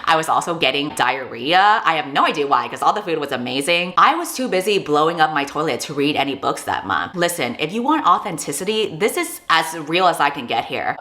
I was also getting diarrhea. I have no idea why, because all the food was amazing. I was too busy blowing up my toilet to read any books that month. Listen, if you want authenticity, this is as real as I can get here.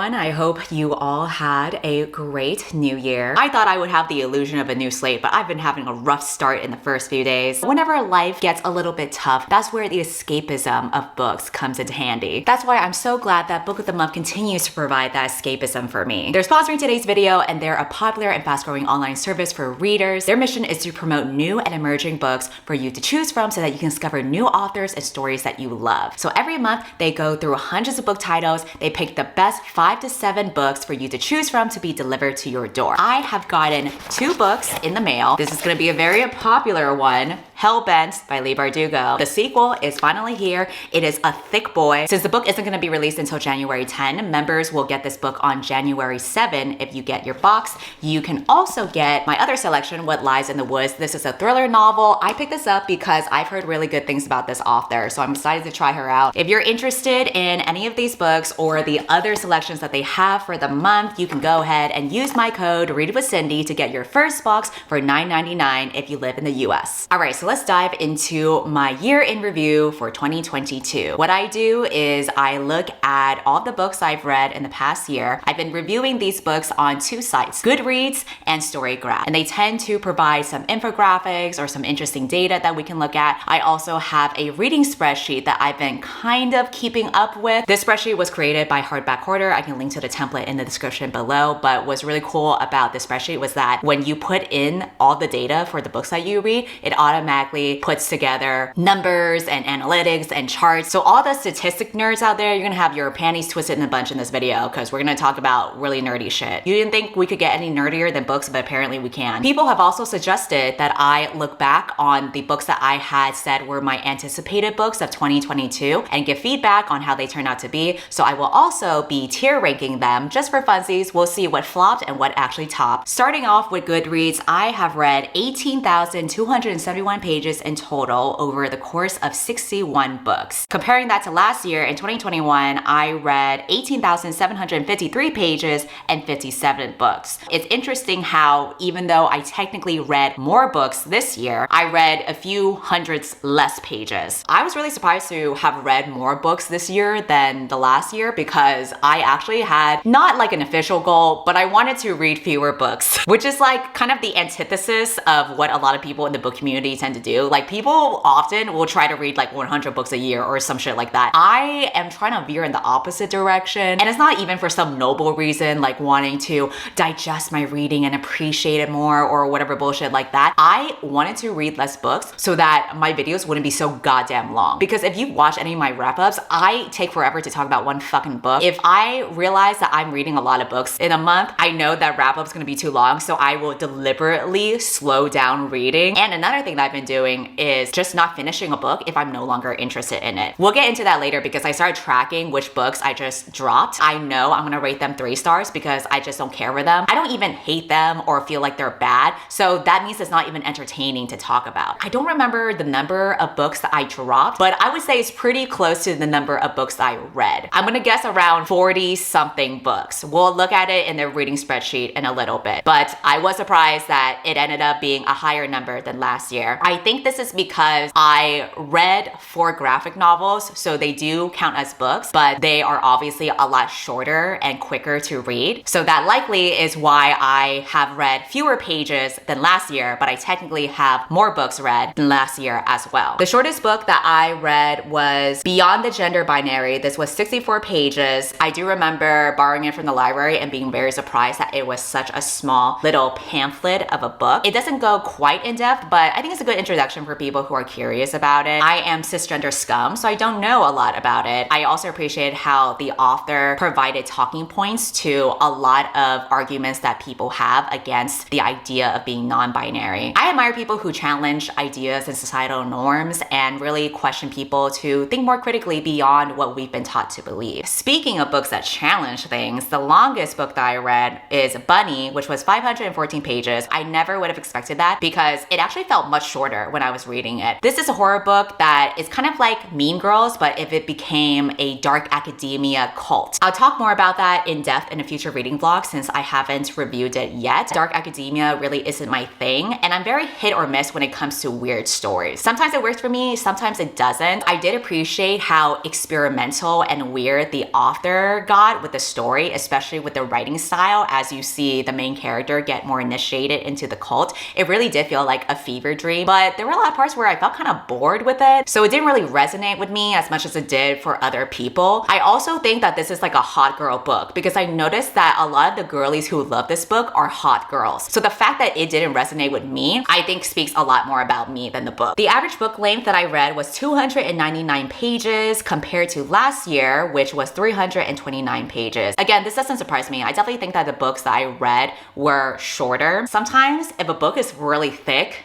I hope you all had a great new year. I thought I would have the illusion of a new slate, but I've been having a rough start in the first few days. Whenever life gets a little bit tough, that's where the escapism of books comes into handy. That's why I'm so glad that Book of the Month continues to provide that escapism for me. They're sponsoring today's video, and they're a popular and fast-growing online service for readers. Their mission is to promote new and emerging books for you to choose from so that you can discover new authors and stories that you love. So every month, they go through hundreds of book titles. They pick the best 5 to 7 books for you to choose from to be delivered to your door. I have gotten 2 books in the mail. This is going to be a very popular one, Hellbent by Leigh Bardugo. The sequel is finally here. It is a thick boy. Since the book isn't going to be released until January 10, members will get this book on January 7 if you get your box. You can also get my other selection, What Lies in the Woods. This is a thriller novel. I picked this up because I've heard really good things about this author, so I'm excited to try her out. If you're interested in any of these books or the other selections that they have for the month, you can go ahead and use my code Read with Cindy to get your first box for $9.99 if you live in the US. All right, so let's dive into my year in review for 2022. What I do is I look at all the books I've read in the past year. I've been reviewing these books on 2 sites, Goodreads and StoryGraph, and they tend to provide some infographics or some interesting data that we can look at. I also have a reading spreadsheet that I've been kind of keeping up with. This spreadsheet was created by Hardback Hoarder. I can link to the template in the description below, but what's really cool about this spreadsheet was that when you put in all the data for the books that you read, it automatically puts together numbers and analytics and charts. So all the statistic nerds out there, you're gonna have your panties twisted in a bunch in this video because we're gonna talk about really nerdy shit. You didn't think we could get any nerdier than books, but apparently we can. People have also suggested that I look back on the books that I had said were my anticipated books of 2022 and give feedback on how they turned out to be. So I will also be tier ranking them just for funsies. We'll see what flopped and what actually topped. Starting off with Goodreads, I have read 18,271 pages in total over the course of 61 books. Comparing that to last year, in 2021, I read 18,753 pages and 57 books. It's interesting how even though I technically read more books this year, I read a few hundreds less pages. I was really surprised to have read more books this year than the last year because I actually had not like an official goal, but I wanted to read fewer books, which is like kind of the antithesis of what a lot of people in the book community tend to do. Like people often will try to read like 100 books a year or some shit like that. I am trying to veer in the opposite direction, and it's not even for some noble reason like wanting to digest my reading and appreciate it more or whatever bullshit like that. I wanted to read less books so that my videos wouldn't be so goddamn long. Because if you watch any of my wrap-ups, I take forever to talk about one fucking book. If I realize that I'm reading a lot of books in a month, I know that wrap-up's gonna be too long, so I will deliberately slow down reading. And another thing that I've been doing is just not finishing a book if I'm no longer interested in it. We'll get into that later because I started tracking which books I just dropped. I know I'm gonna rate them 3 stars because I just don't care for them. I don't even hate them or feel like they're bad, so that means it's not even entertaining to talk about. I don't remember the number of books that I dropped, but I would say it's pretty close to the number of books that I read. I'm gonna guess around 40 something books. We'll look at it in the reading spreadsheet in a little bit, but I was surprised that it ended up being a higher number than last year. I think this is because I read 4 graphic novels, so they do count as books, but they are obviously a lot shorter and quicker to read. So that likely is why I have read fewer pages than last year, but I technically have more books read than last year as well. The shortest book that I read was Beyond the Gender Binary. This was 64 pages. I do remember borrowing it from the library and being very surprised that it was such a small little pamphlet of a book. It doesn't go quite in depth, but I think it's a good introduction for people who are curious about it. I am cisgender scum, so I don't know a lot about it. I also appreciated how the author provided talking points to a lot of arguments that people have against the idea of being non-binary. I admire people who challenge ideas and societal norms and really question people to think more critically beyond what we've been taught to believe. Speaking of books that challenge challenge things. The longest book that I read is Bunny, which was 514 pages. I never would have expected that because it actually felt much shorter when I was reading it. This is a horror book that is kind of like Mean Girls, but if it became a dark academia cult. I'll talk more about that in depth in a future reading vlog since I haven't reviewed it yet. Dark academia really isn't my thing, and I'm very hit or miss when it comes to weird stories. Sometimes it works for me, sometimes it doesn't. I did appreciate how experimental and weird the author got with the story, especially with the writing style. As you see the main character get more initiated into the cult, it really did feel like a fever dream, but there were a lot of parts where I felt kind of bored with it, so it didn't really resonate with me as much as it did for other people. I also think that this is like a hot girl book because I noticed that a lot of the girlies who love this book are hot girls. So the fact that it didn't resonate with me, I think speaks a lot more about me than the book. The average book length that I read was 299 pages compared to last year, which was 329 pages. Again, this doesn't surprise me. I definitely think that the books that I read were shorter. Sometimes if a book is really thick,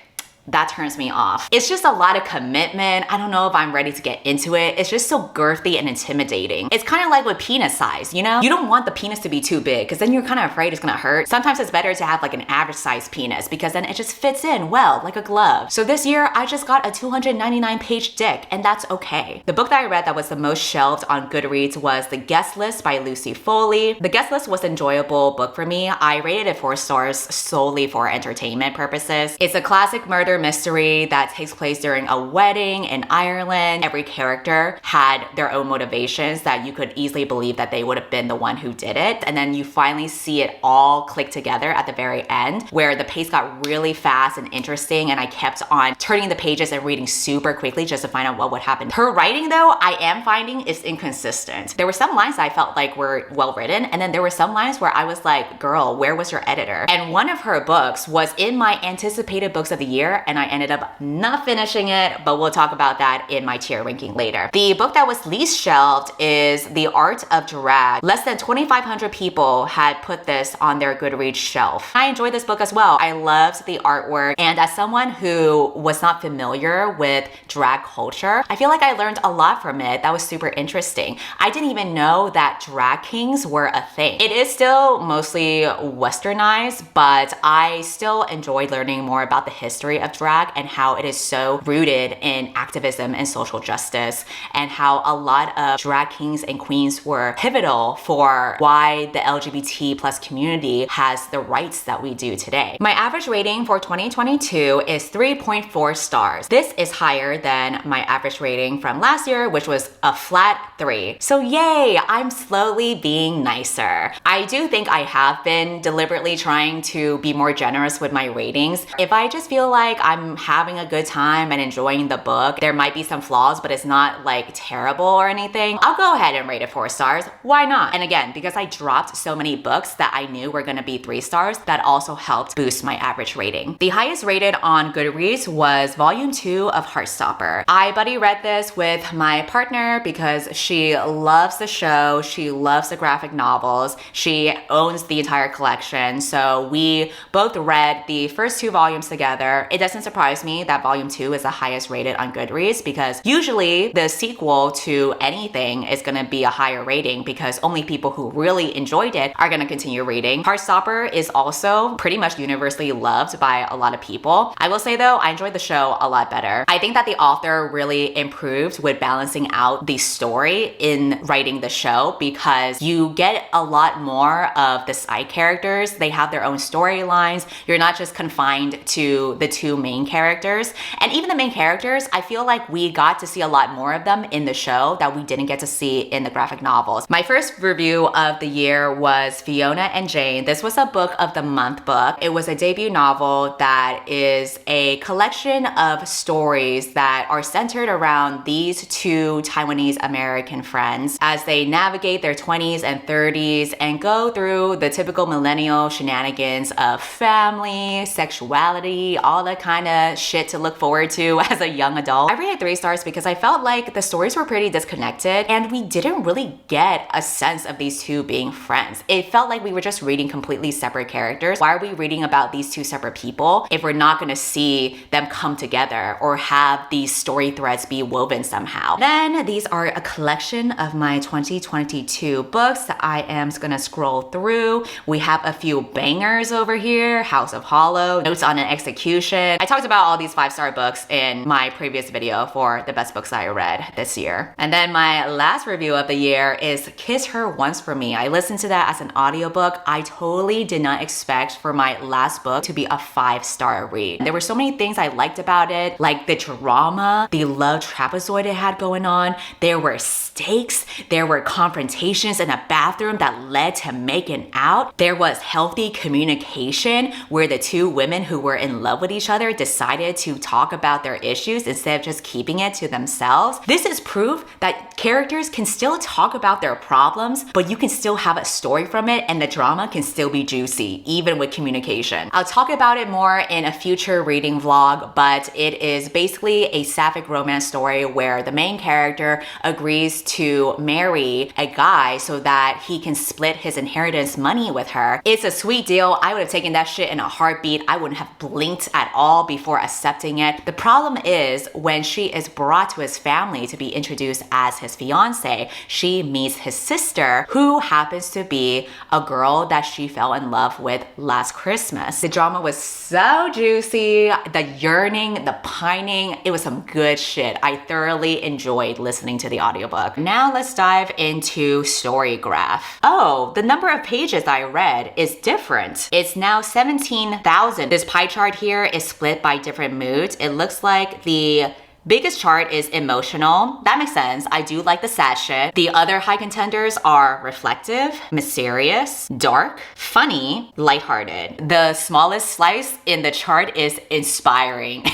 that turns me off. It's just a lot of commitment. I don't know if I'm ready to get into it. It's just so girthy and intimidating. It's kind of like with penis size, you know? You don't want the penis to be too big because then you're kind of afraid it's gonna hurt. Sometimes it's better to have like an average size penis because then it just fits in well, like a glove. So this year, I just got a 299 page dick and that's okay. The book that I read that was the most shelved on Goodreads was The Guest List by Lucy Foley. The Guest List was an enjoyable book for me. I rated it 4 stars solely for entertainment purposes. It's a classic murder mystery that takes place during a wedding in Ireland. Every character had their own motivations that you could easily believe that they would have been the one who did it. And then you finally see it all click together at the very end where the pace got really fast and interesting and I kept on turning the pages and reading super quickly just to find out what would happen. Her writing though, I am finding is inconsistent. There were some lines I felt like were well written and then there were some lines where I was like, girl, where was your editor? And one of her books was in my anticipated books of the year and I ended up not finishing it, but we'll talk about that in my tier ranking later. The book that was least shelved is The Art of Drag. Less than 2,500 people had put this on their Goodreads shelf. I enjoyed this book as well. I loved the artwork, and as someone who was not familiar with drag culture, I feel like I learned a lot from it. That was super interesting. I didn't even know that drag kings were a thing. It is still mostly westernized, but I still enjoyed learning more about the history of drag and how it is so rooted in activism and social justice, and how a lot of drag kings and queens were pivotal for why the LGBT plus community has the rights that we do today. My average rating for 2022 is 3.4 stars. This is higher than my average rating from last year, which was a flat 3. So yay, I'm slowly being nicer. I do think I have been deliberately trying to be more generous with my ratings. If I just feel like I'm having a good time and enjoying the book, there might be some flaws, but it's not like terrible or anything, I'll go ahead and rate it 4 stars. Why not? And again, because I dropped so many books that I knew were gonna be 3 stars, that also helped boost my average rating. The highest rated on Goodreads was volume 2 of Heartstopper. I buddy read this with my partner because she loves the show, she loves the graphic novels, she owns the entire collection, so we both read the first 2 volumes together. It doesn't surprise me that volume 2 is the highest rated on Goodreads because usually the sequel to anything is gonna be a higher rating because only people who really enjoyed it are gonna continue reading. Heartstopper is also pretty much universally loved by a lot of people. I will say though, I enjoyed the show a lot better. I think that the author really improved with balancing out the story in writing the show because you get a lot more of the side characters. They have their own storylines. You're not just confined to the 2 main characters. And even the main characters, I feel like we got to see a lot more of them in the show that we didn't get to see in the graphic novels. My first review of the year was Fiona and Jane. This was a book of the month book. It was a debut novel that is a collection of stories that are centered around these 2 Taiwanese American friends as they navigate their 20s and 30s and go through the typical millennial shenanigans of family, sexuality, all that kind kind of shit to look forward to as a young adult. I rated 3 stars because I felt like the stories were pretty disconnected and we didn't really get a sense of these two being friends. It felt like we were just reading completely separate characters. Why are we reading about these two separate people if we're not gonna see them come together or have these story threads be woven somehow? Then these are a collection of my 2022 books that I am gonna scroll through. We have a few bangers over here: House of Hollow, Notes on an Execution. I talked about all these 5-star books in my previous video for the best books I read this year. And then my last review of the year is Kiss Her Once for Me. I listened to that as an audiobook. I totally did not expect for my last book to be a 5-star read. There were so many things I liked about it, like the drama, the love trapezoid it had going on. There were stakes, there were confrontations in a bathroom that led to making out. There was healthy communication where the two women who were in love with each other decided to talk about their issues instead of just keeping it to themselves. This is proof that characters can still talk about their problems, but you can still have a story from it and the drama can still be juicy, even with communication. I'll talk about it more in a future reading vlog, but it is basically a sapphic romance story where the main character agrees to marry a guy so that he can split his inheritance money with her. It's a sweet deal. I would have taken that shit in a heartbeat. I wouldn't have blinked at all before accepting it. The problem is when she is brought to his family to be introduced as his fiance, she meets his sister, who happens to be a girl that she fell in love with last Christmas. The drama was so juicy, the yearning, the pining, it was some good shit. I thoroughly enjoyed listening to the audiobook. Now let's dive into Storygraph. Oh, the number of pages I read is different. It's now 17,000. This pie chart here is split by different moods. It looks like the biggest chart is emotional. That makes sense. I do like the sad shit. The other high contenders are reflective, mysterious, dark, funny, lighthearted. The smallest slice in the chart is inspiring.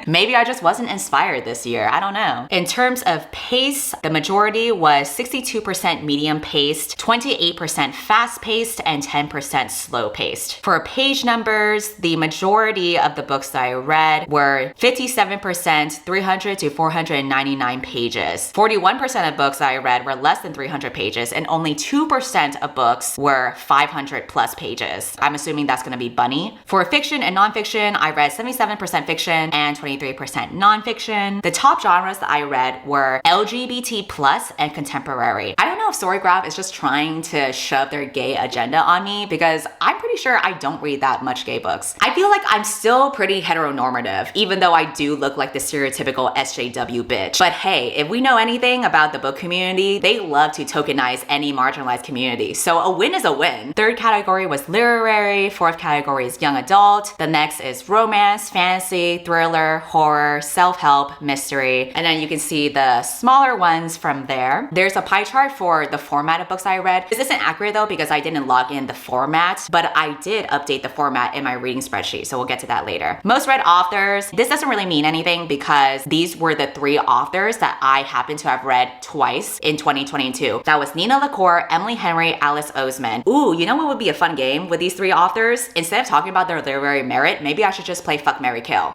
Maybe I just wasn't inspired this year. I don't know. In terms of pace, the majority was 62% medium paced, 28% fast paced, and 10% slow paced. For page numbers, the majority of the books that I read were 57%, 300 to 499 pages. 41% of books that I read were less than 300 pages, and only 2% of books were 500 plus pages. I'm assuming that's gonna be Bunny. For fiction and nonfiction, I read 77% fiction and 23% nonfiction. The top genres that I read were LGBT plus and contemporary. I don't know if Storygraph is just trying to shove their gay agenda on me because I'm pretty sure I don't read that much gay books. I feel like I'm still pretty heteronormative, even though I do look like the stereotypical SJW bitch. But hey, if we know anything about the book community, they love to tokenize any marginalized community. So a win is a win. Third category was literary. Fourth category is young adult. The next is romance, fantasy, thriller, horror, self-help, mystery, and then you can see the smaller ones from there. There's a pie chart for the format of books I read. This isn't accurate though because I didn't log in the format, but I did update the format in my reading spreadsheet, so we'll get to that later. Most read authors. This doesn't really mean anything because these were the 3 authors that I happen to have read twice in 2022. That was Nina LaCour, Emily Henry, Alice Oseman. Ooh, you know what would be a fun game with these 3 authors? Instead of talking about their literary merit, maybe I should just play Fuck, Marry, Kill.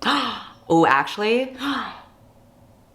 Oh, actually,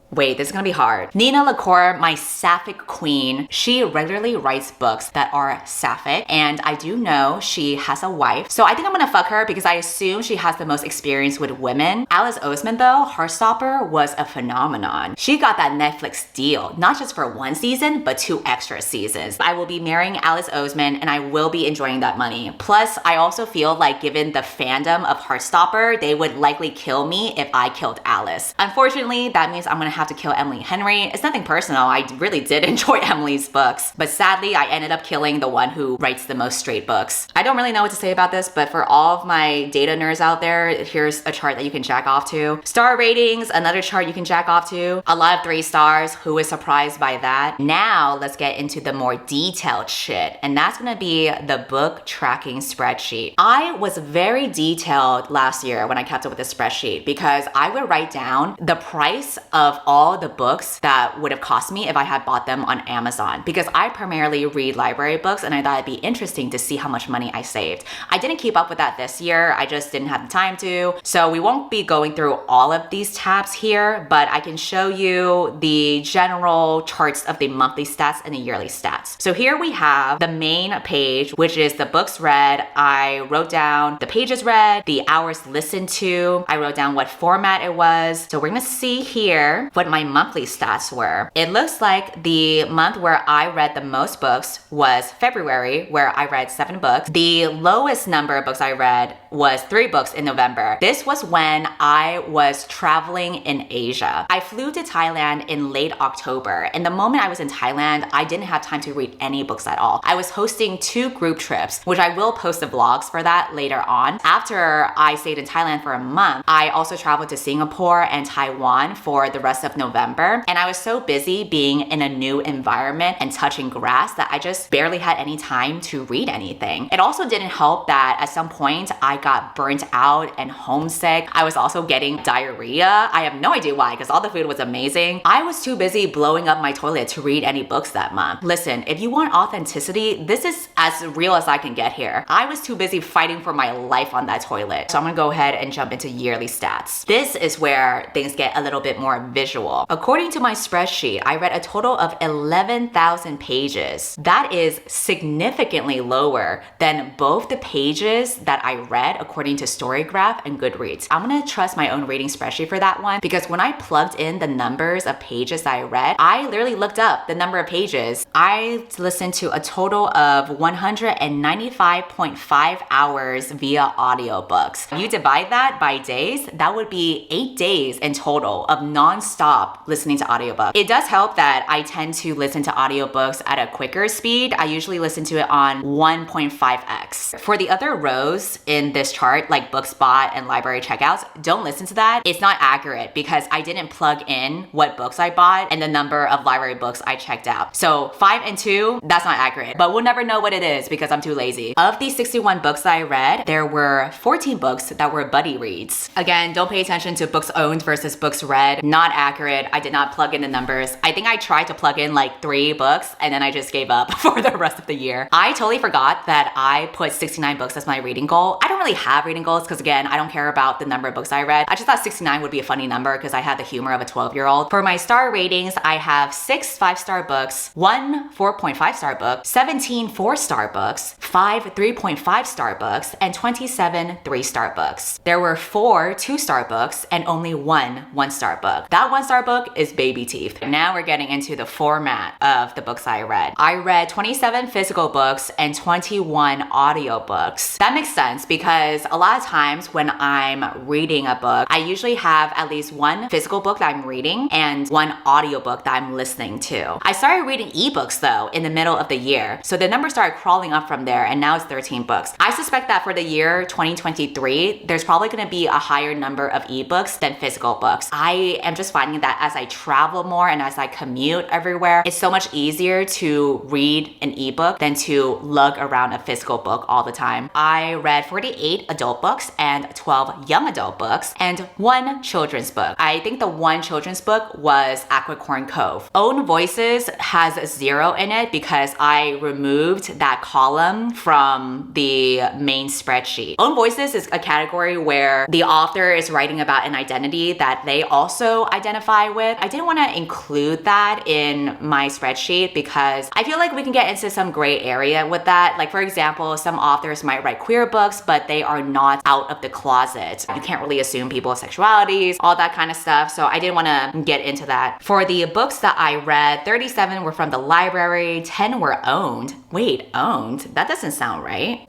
wait, this is gonna be hard. Nina LaCour, my sapphic queen, she regularly writes books that are sapphic, and I do know she has a wife. So I think I'm gonna fuck her because I assume she has the most experience with women. Alice Oseman though, Heartstopper was a phenomenon. She got that Netflix deal, not just for 1 season, but 2 extra seasons. I will be marrying Alice Oseman and I will be enjoying that money. Plus, I also feel like given the fandom of Heartstopper, they would likely kill me if I killed Alice. Unfortunately, that means I'm gonna have to kill Emily Henry. It's nothing personal. I really did enjoy Emily's books, but sadly I ended up killing the one who writes the most straight books. I don't really know what to say about this, but for all of my data nerds out there, here's a chart that you can jack off to. Star ratings, another chart you can jack off to. A lot of 3 stars. Who is surprised by that? Now let's get into the more detailed shit, and that's gonna be the book tracking spreadsheet. I was very detailed last year when I kept up with this spreadsheet because I would write down the price of all the books that would have cost me if I had bought them on Amazon, because I primarily read library books and I thought it'd be interesting to see how much money I saved. I didn't keep up with that this year. I just didn't have the time to. So we won't be going through all of these tabs here, but I can show you the general charts of the monthly stats and the yearly stats. So here we have the main page, which is the books read. I wrote down the pages read, the hours listened to. I wrote down what format it was. So we're gonna see here what my monthly stats were. It looks like the month where I read the most books was February, where I read 7 books. The lowest number of books I read was 3 books in November. This was when I was traveling in Asia. I flew to Thailand in late October, and the moment I was in Thailand, I didn't have time to read any books at all. I was hosting 2 group trips, which I will post the vlogs for that later on. After I stayed in Thailand for a month, I also traveled to Singapore and Taiwan for the rest of November, and I was so busy being in a new environment and touching grass that I just barely had any time to read anything. It also didn't help that at some point I got burnt out and homesick. I was also getting diarrhea. I have no idea why, because all the food was amazing. I was too busy blowing up my toilet to read any books that month. Listen, if you want authenticity, this is as real as I can get here. I was too busy fighting for my life on that toilet. So I'm gonna go ahead and jump into yearly stats. This is where things get a little bit more visual. According to my spreadsheet, I read a total of 11,000 pages. That is significantly lower than both the pages that I read according to Storygraph and Goodreads. I'm gonna trust my own reading spreadsheet for that one, because when I plugged in the numbers of pages that I read, I literally looked up the number of pages. I listened to a total of 195.5 hours via audiobooks. You divide that by days, that would be 8 days in total of non-stop listening to audiobooks. It does help that I tend to listen to audiobooks at a quicker speed. I usually listen to it on 1.5x. For the other rows in this chart, like books bought and library checkouts, don't listen to that. It's not accurate because I didn't plug in what books I bought and the number of library books I checked out. So 5 and 2, that's not accurate, but we'll never know what it is because I'm too lazy. Of the 61 books that I read, there were 14 books that were buddy reads. Again, don't pay attention to books owned versus books read. Not accurate. I did not plug in the numbers. I think I tried to plug in like 3 books and then I just gave up for the rest of the year. I totally forgot that I put 69 books as my reading goal. I don't really have reading goals because again, I don't care about the number of books I read. I just thought 69 would be a funny number because I had the humor of a 12-year-old. For my star ratings, I have 6 5-star books, 1 4.5-star book, 17 4-star books, 5 3.5-star books, and 27 3-star books. There were 4 2-star books and only 1 1-star book. That 1-star book is Baby Teeth. Now we're getting into the format of the books I read. I read 27 physical books and 21 audiobooks. That makes sense because a lot of times when I'm reading a book, I usually have at least 1 physical book that I'm reading and 1 audiobook that I'm listening to. I started reading ebooks though in the middle of the year, so the number started crawling up from there and now it's 13 books. I suspect that for the year 2023, there's probably going to be a higher number of ebooks than physical books. I am just finding that as I travel more and as I commute everywhere, it's so much easier to read an ebook than to lug around a physical book all the time. I read 48 adult books and 12 young adult books and 1 children's book. I think the 1 children's book was Aquicorn Cove. Own Voices has 0 in it because I removed that column from the main spreadsheet. Own Voices is a category where the author is writing about an identity that they also identify with. I didn't want to include that in my spreadsheet because I feel like we can get into some gray area with that. Like for example, some authors might write queer books, but they are not out of the closet. You can't really assume people's sexualities, all that kind of stuff. So I didn't want to get into that. For the books that I read, 37 were from the library, 10 were owned. Wait, owned? That doesn't sound right.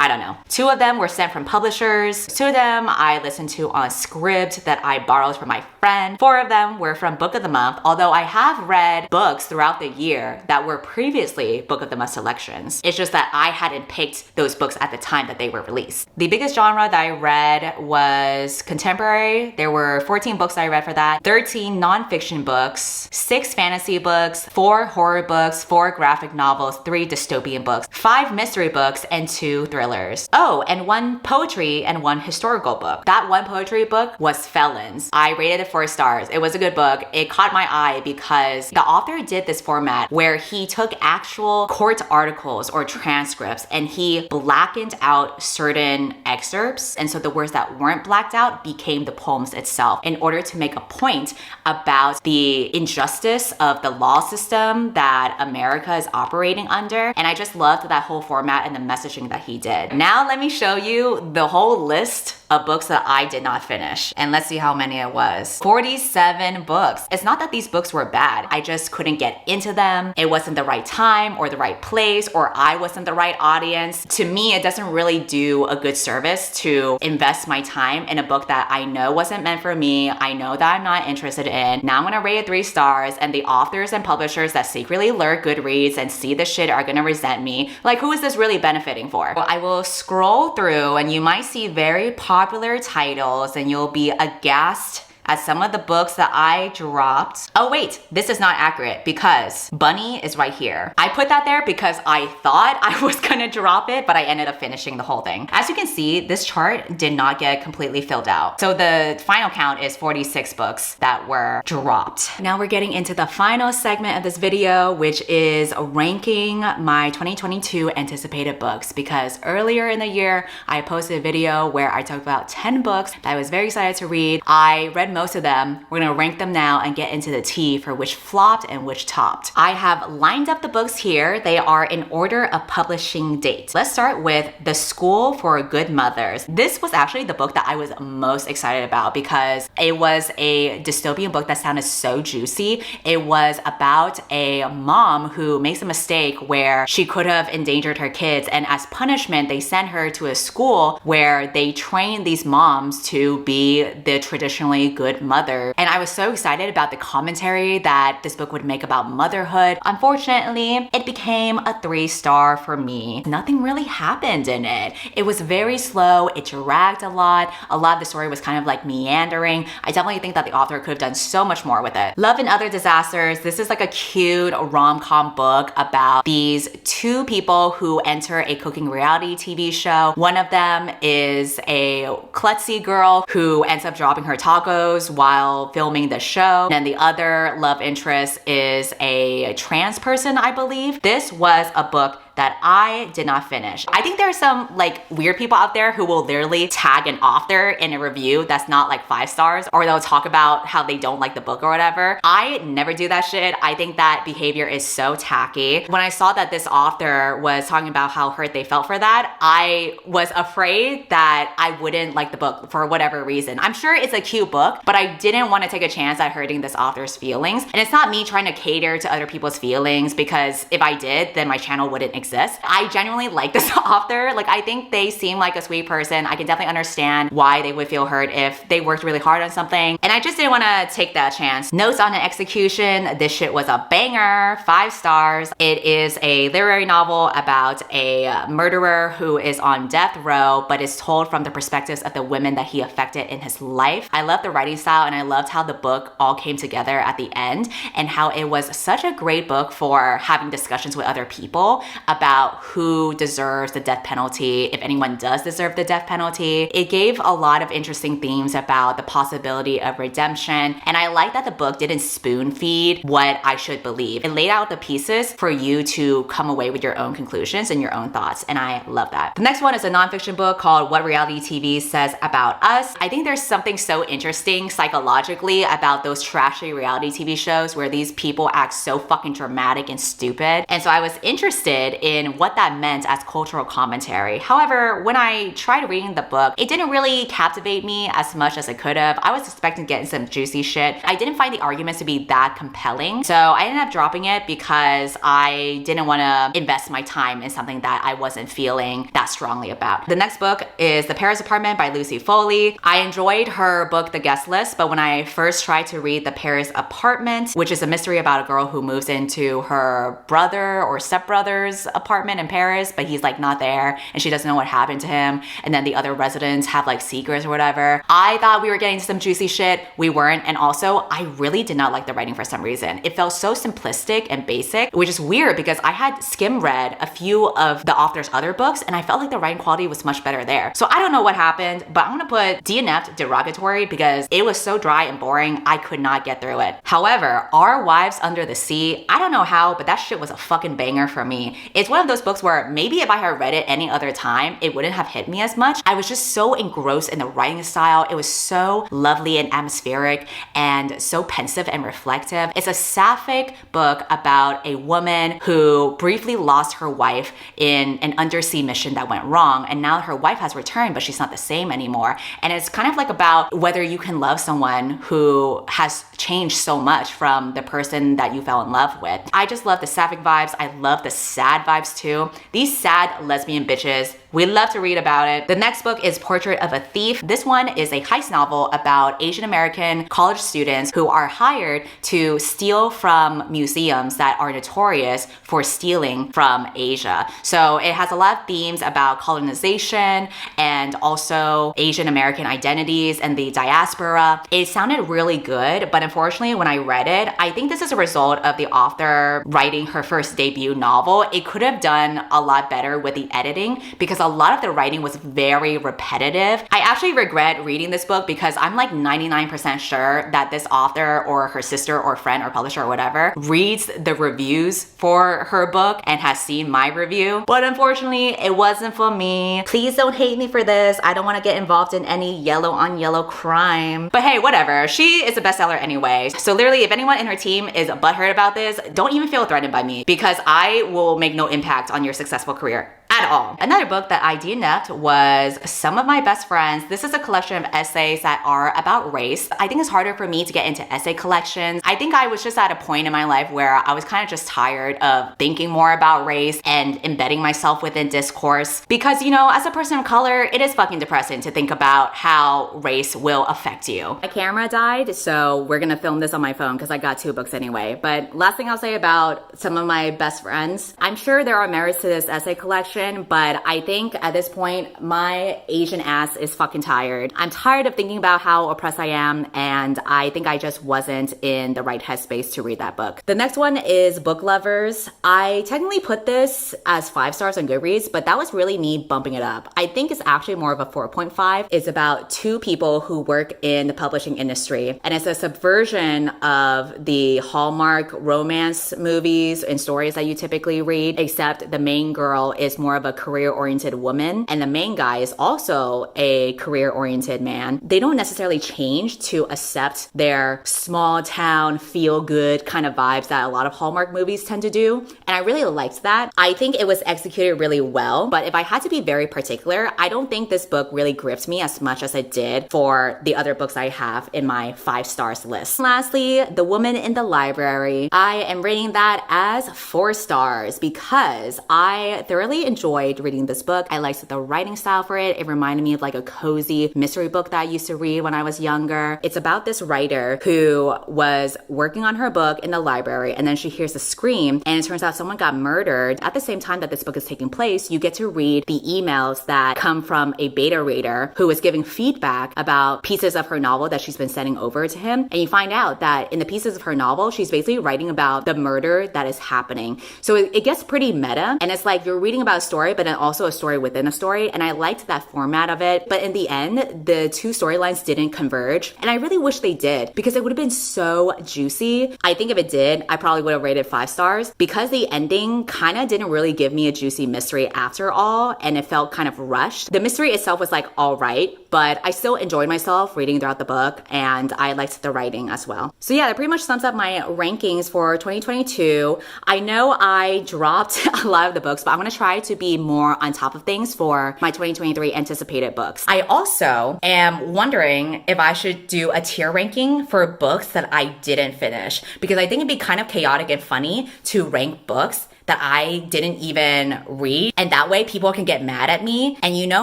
I don't know. 2 of them were sent from publishers. 2 of them I listened to on Scribd that I borrowed from my friend. 4 of them were from Book of the Month, although I have read books throughout the year that were previously Book of the Month selections. It's just that I hadn't picked those books at the time that they were released. The biggest genre that I read was contemporary. There were 14 books I read for that, 13 nonfiction books, 6 fantasy books, 4 horror books, 4 graphic novels, 3 dystopian books, 5 mystery books, and 2 thriller thrillers. Oh, and one poetry and one historical book. That one poetry book was Felons. I rated it 4 stars. It was a good book. It caught my eye because the author did this format where he took actual court articles or transcripts and he blackened out certain excerpts. And so the words that weren't blacked out became the poems itself in order to make a point about the injustice of the law system that America is operating under. And I just loved that whole format and the messaging that he did. Now let me show you the whole list of books that I did not finish. And let's see how many it was. 47 books. It's not that these books were bad. I just couldn't get into them. It wasn't the right time or the right place, or I wasn't the right audience. To me, it doesn't really do a good service to invest my time in a book that I know wasn't meant for me. I know that I'm not interested in. Now I'm gonna rate it 3 stars, and the authors and publishers that secretly lurk Goodreads and see this shit are gonna resent me. Like, who is this really benefiting for? Well, I will scroll through and you might see very popular titles and you'll be aghast at some of the books that I dropped. Oh wait, this is not accurate because Bunny is right here. I put that there because I thought I was gonna drop it, but I ended up finishing the whole thing. As you can see, this chart did not get completely filled out. So the final count is 46 books that were dropped. Now we're getting into the final segment of this video, which is ranking my 2022 anticipated books, because earlier in the year, I posted a video where I talked about 10 books that I was very excited to read. I read most of them. We're gonna rank them now and get into the tea for which flopped and which topped. I have lined up the books here. They are in order of publishing date. Let's start with The School for Good Mothers. This was actually the book that I was most excited about because it was a dystopian book that sounded so juicy. It was about a mom who makes a mistake where she could have endangered her kids, and as punishment, they sent her to a school where they train these moms to be the traditionally good mother. And I was so excited about the commentary that this book would make about motherhood. Unfortunately, it became a 3-star for me. Nothing really happened in it. It was very slow. It dragged a lot. A lot of the story was kind of like meandering. I definitely think that the author could have done so much more with it. Love and Other Disasters. This is like a cute rom-com book about these 2 people who enter a cooking reality TV show. One of them is a klutzy girl who ends up dropping her tacos while filming the show. And the other love interest is a trans person, I believe. This was a book that I did not finish. I think there are some like weird people out there who will literally tag an author in a review that's not like 5 stars, or they'll talk about how they don't like the book or whatever. I never do that shit. I think that behavior is so tacky. When I saw that this author was talking about how hurt they felt for that, I was afraid that I wouldn't like the book for whatever reason. I'm sure it's a cute book, but I didn't want to take a chance at hurting this author's feelings. And it's not me trying to cater to other people's feelings, because if I did, then my channel wouldn't exist. I genuinely like this author. Like, I think they seem like a sweet person. I can definitely understand why they would feel hurt if they worked really hard on something. And I just didn't want to take that chance. Notes on an Execution. This shit was a banger. 5 stars. It is a literary novel about a murderer who is on death row, but is told from the perspectives of the women that he affected in his life. I love the writing style, and I loved how the book all came together at the end, and how it was such a great book for having discussions with other people about who deserves the death penalty, if anyone does deserve the death penalty. It gave a lot of interesting themes about the possibility of redemption, and I like that the book didn't spoon feed what I should believe. It laid out the pieces for you to come away with your own conclusions and your own thoughts, and I love that. The next one is a nonfiction book called What Reality TV Says About Us. I think there's something so interesting psychologically about those trashy reality TV shows where these people act so fucking dramatic and stupid, and so I was interested in what that meant as cultural commentary. However, when I tried reading the book, it didn't really captivate me as much as it could have. I was expecting to get some juicy shit. I didn't find the arguments to be that compelling, so I ended up dropping it because I didn't want to invest my time in something that I wasn't feeling that strongly about. The next book is The Paris Apartment by Lucy Foley. I enjoyed her book, The Guest List, but when I first tried to read The Paris Apartment, which is a mystery about a girl who moves into her brother or stepbrother's apartment in Paris, but he's like not there and she doesn't know what happened to him. And then the other residents have like secrets or whatever. I thought we were getting some juicy shit. We weren't. And also, I really did not like the writing for some reason. It felt so simplistic and basic, which is weird because I had skim read a few of the author's other books and I felt like the writing quality was much better there. So I don't know what happened, but I'm gonna put DNF'd derogatory because it was so dry and boring, I could not get through it. However, Our Wives Under the Sea, I don't know how, but that shit was a fucking banger for me. It's one of those books where maybe if I had read it any other time, it wouldn't have hit me as much. I was just so engrossed in the writing style. It was so lovely and atmospheric and so pensive and reflective. It's a sapphic book about a woman who briefly lost her wife in an undersea mission that went wrong, and now her wife has returned, but she's not the same anymore. And it's kind of like about whether you can love someone who has changed so much from the person that you fell in love with. I just love the sapphic vibes. I love the sad vibes too. These sad lesbian bitches, we love to read about it. The next book is Portrait of a Thief. This one is a heist novel about Asian American college students who are hired to steal from museums that are notorious for stealing from Asia. So it has a lot of themes about colonization and also Asian American identities and the diaspora. It sounded really good, but unfortunately when I read it, I think this is a result of the author writing her first debut novel. It could have done a lot better with the editing because a lot of the writing was very repetitive. I actually regret reading this book because I'm like 99% sure that this author or her sister or friend or publisher or whatever reads the reviews for her book and has seen my review. But unfortunately, it wasn't for me. Please don't hate me for this. I don't want to get involved in any yellow on yellow crime. But hey, whatever. She is a bestseller anyway. So literally, if anyone in her team is butthurt about this, don't even feel threatened by me because I will make no impact on your successful career at all. Another book that I DNF'd was Some of My Best Friends. This is a collection of essays that are about race. I think it's harder for me to get into essay collections. I think I was just at a point in my life where I was kind of just tired of thinking more about race and embedding myself within discourse because, you know, as a person of color, it is fucking depressing to think about how race will affect you. My camera died, so we're gonna film this on my phone because I got 2 books anyway. But last thing I'll say about Some of My Best Friends, I'm sure there are merits to this essay collection, but I think at this point, my Asian ass is fucking tired. I'm tired of thinking about how oppressed I am, and I think I just wasn't in the right headspace to read that book. The next one is Book Lovers. I technically put this as 5 stars on Goodreads, but that was really me bumping it up. I think it's actually more of a 4.5. It's about 2 people who work in the publishing industry, and it's a subversion of the Hallmark romance movies and stories that you typically read, except the main girl is more of a career-oriented woman and the main guy is also a career-oriented man. They don't necessarily change to accept their small town feel-good kind of vibes that a lot of Hallmark movies tend to do, and I really liked that. I think it was executed really well, but if I had to be very particular, I don't think this book really gripped me as much as it did for the other books I have in my 5 stars list. Lastly, The Woman in the Library. I am rating that as 4 stars because I thoroughly enjoyed reading this book. I liked the writing style for it. It reminded me of like a cozy mystery book that I used to read when I was younger. It's about this writer who was working on her book in the library and then she hears a scream and it turns out someone got murdered. At the same time that this book is taking place, you get to read the emails that come from a beta reader who is giving feedback about pieces of her novel that she's been sending over to him. And you find out that in the pieces of her novel, she's basically writing about the murder that is happening. So it gets pretty meta and it's like you're reading about a story, but then also a story within a story. And I liked that format of it. But in the end, the 2 storylines didn't converge. And I really wish they did because it would have been so juicy. I think if it did, I probably would have rated 5 stars because the ending kind of didn't really give me a juicy mystery after all. And it felt kind of rushed. The mystery itself was like, all right, but I still enjoyed myself reading throughout the book and I liked the writing as well. So yeah, that pretty much sums up my rankings for 2022. I know I dropped a lot of the books, but I'm going to try to be more on top of things for my 2023 anticipated books. I also am wondering if I should do a tier ranking for books that I didn't finish because I think it'd be kind of chaotic and funny to rank books that I didn't even read. And that way people can get mad at me. And you know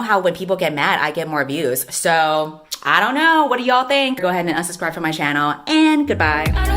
how when people get mad, I get more views. So I don't know. What do y'all think? Go ahead and unsubscribe from my channel and goodbye.